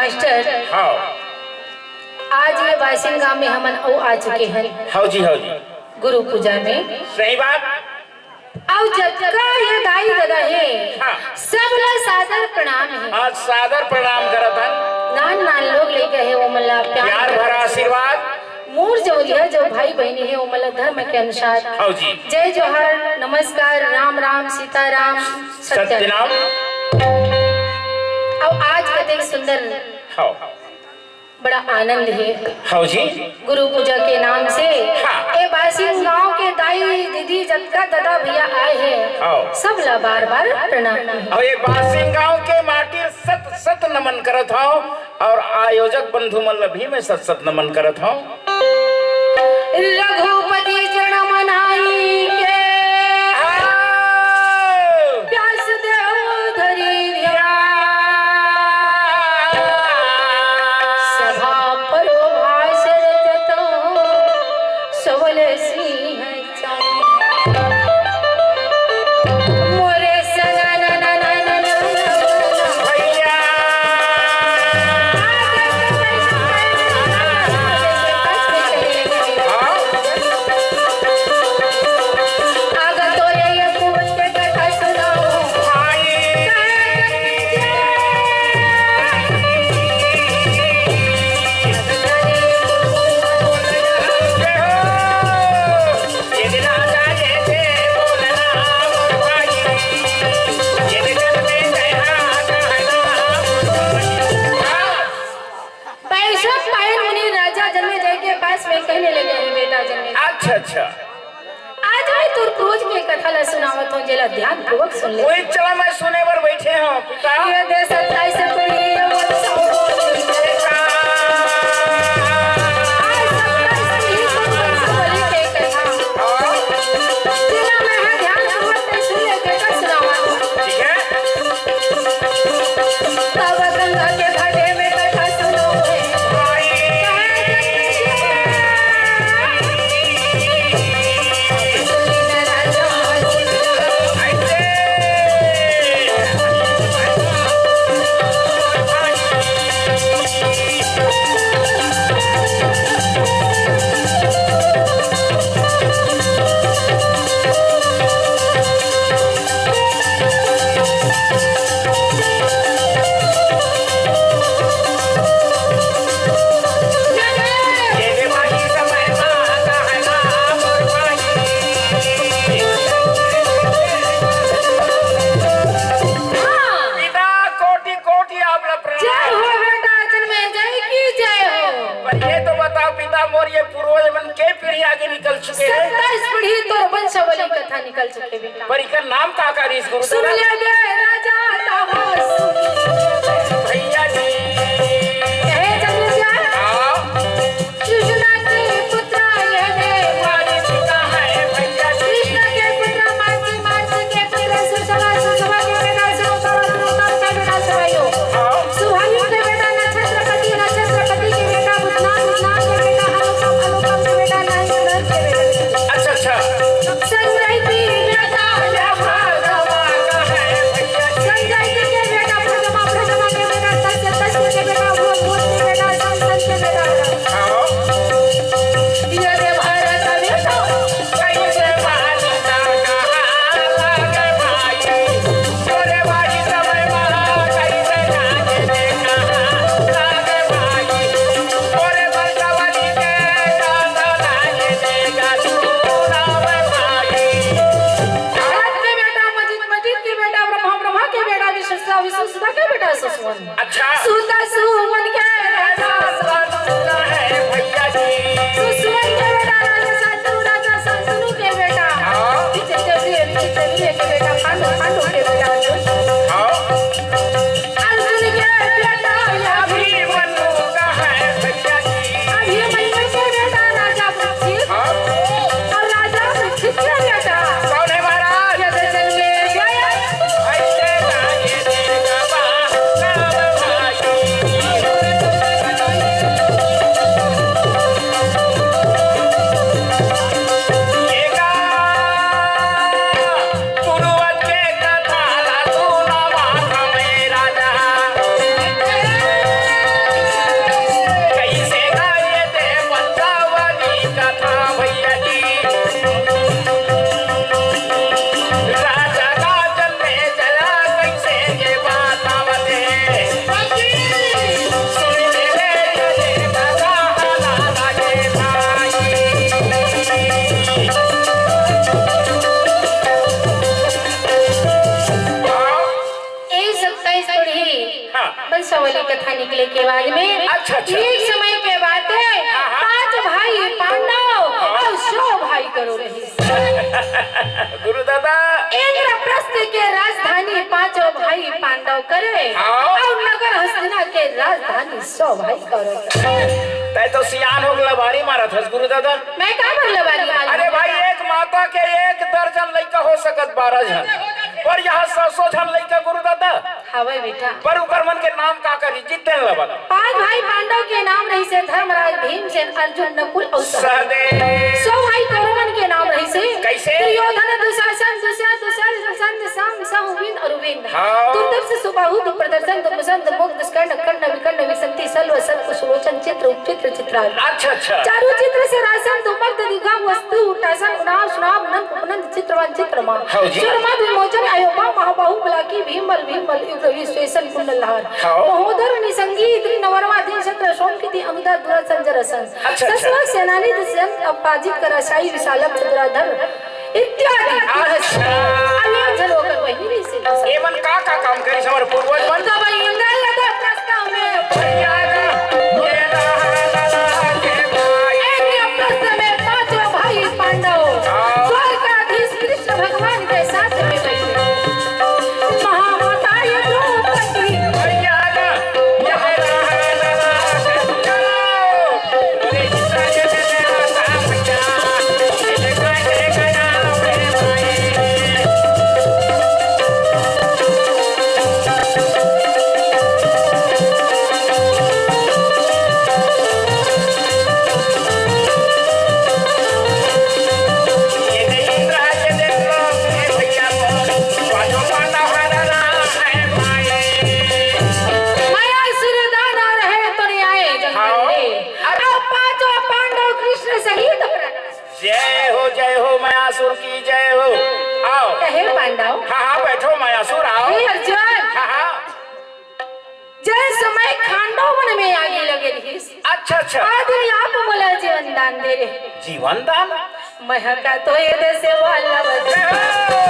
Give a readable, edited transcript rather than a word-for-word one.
Master हाँ आज ये वासिंग गांव में हमन आ चुके हैं। हाँ जी गुरु पूजा में सही बात। और जगह ये दाई दादा है हाँ। सब लोग सादर प्रणाम है। आज सादर प्रणाम करत हन। नान नान लोग लेके है वो मला प्यार भरा आशीर्वाद। मूर जो दिया जो भाई बहनी है वो मला धर्म के अनुसार हाँ जी जय जोहर नमस्कार राम राम सीताराम सत्यनाम। और आज कते सुंदर हाँ बड़ा आनंद है। हाँ जी गुरु पूजा के नाम से हाँ। ए बासिंग गांव के दाई दीदी जत्का दादा भैया आए हैं। हाँ। सब ला बार बार प्रणाम। और ये बासिंग गांव के माटी सत सत नमन करत हूँ और आयोजक बंधु मन भी मैं सत सत नमन करत हूँ। रघुपति जन मनाई के प्यास देव धरी सभा परो भाषण जतो सबल सिंह मोरे भैया कहने लगे हैं बेटा जन्मे। अच्छा अच्छा आज मैं तुर क्रोज के कथा ला सुनावत हूं जेला ध्यान पूर्वक सुन ले। कोई चला मैं सुने पर बैठे हूं पिता। ये दे 27 पड़ी कथा निकल चुके बेटा। पर इकर नाम का करीस गुरु सुन ले बे राजा भैया जी कहे जन्म जा कृष्ण के पुत्र ये रे हमारे पिता है भैया जी। कृष्ण के पुत्र मार्ची के पुत्र सुषमा के बेटा सुषमा का बेटा सुहायो सुहायो के बेटा नक्षत्रपति के बेटा बुधनाथ के बेटा अनुपम के बेटा नंदन के बेटा। अच्छा अच्छा संजय की बेटा संजय के बेटा प्रथमा के बेटा तस्य के बेटा वंशावली कथा निकले के बाद में अच्छा, अच्छा। एक समय के बाद हाँ। 5 भाई पांडव और 100 भाई करो रही गुरु दादा इंद्रप्रस्थ के राजधानी 5 भाई पांडव करे हाँ। और नगर हस्तिना के राजधानी 100 भाई करो। तय तो सियान हो गला भारी मारा था गुरु दादा। मैं का बोल बारी अरे भाई एक माता के 1 दर्जन लड़का हो सकत 12 जन पर यहाँ 100 जन लड़का गुरु दादा। हवे बेटा पर ऊपर मन के नाम का करी जितने लबा 5 भाई पांडव के नाम रही से धर्मराज भीमसेन अर्जुन नकुल और सहदेव। 100 भाई कौरवन के नाम रही से कैसे? दुर्योधन दुशासन दुष्यंत शाम संविंद और विंद हाँ। दुर्दर्श सुबाहु दुप्रदर्शन दुर्मुसंद मुख दुष्कर्ण कर्ण विकर्ण विसंति सल्व सत्व सुलोचन चित्र उपचित्र चित्राल। अच्छा अच्छा चारु चित्र से रासन दुमर्द दिघा वस्तु उटासन उनाव सुनाव नंद उपनंद चित्रवान चित्रमा हाँ जी। चरमा विमोचन अयोपा महाबाहु बलाकी भीमबल भीमबल युद्ध विश्वेशन कुंडलहार हाँ। महोदर निसंगी द्रि नवरमा दिन शत्र सोमकृति अनुदा दुरा संजरसन अच्छा, अच्छा। सस्व सेनानी दशरथ अपाजित कराशाई विशालम चतुराधर इत्यादि अच्छा। अनेक जन होकर वही से एमन का काम करी समर पूर्वज मन तब इंद्र लगे प्रस्ताव में एक प्रस्ताव में 5 भाई पांडव स्वर्गाधीश कृष्ण भगवान के साथ में बैठे महामाता द्रौपदी माया सूर्यदान रहे तो नहीं आए जंगल में अब 5 पांडव कृष्ण सहित जय हो मायासुर की जय हो। आओ कहे पांडव हाँ हाँ बैठो मायासुर आओ। हे अर्जुन हाँ हाँ जय समय खांडव वन में आगे लगे रही अच्छा अच्छा आदि आप बोला जीवन दान दे रहे जीवन दान महका तो ये देश वाला बचा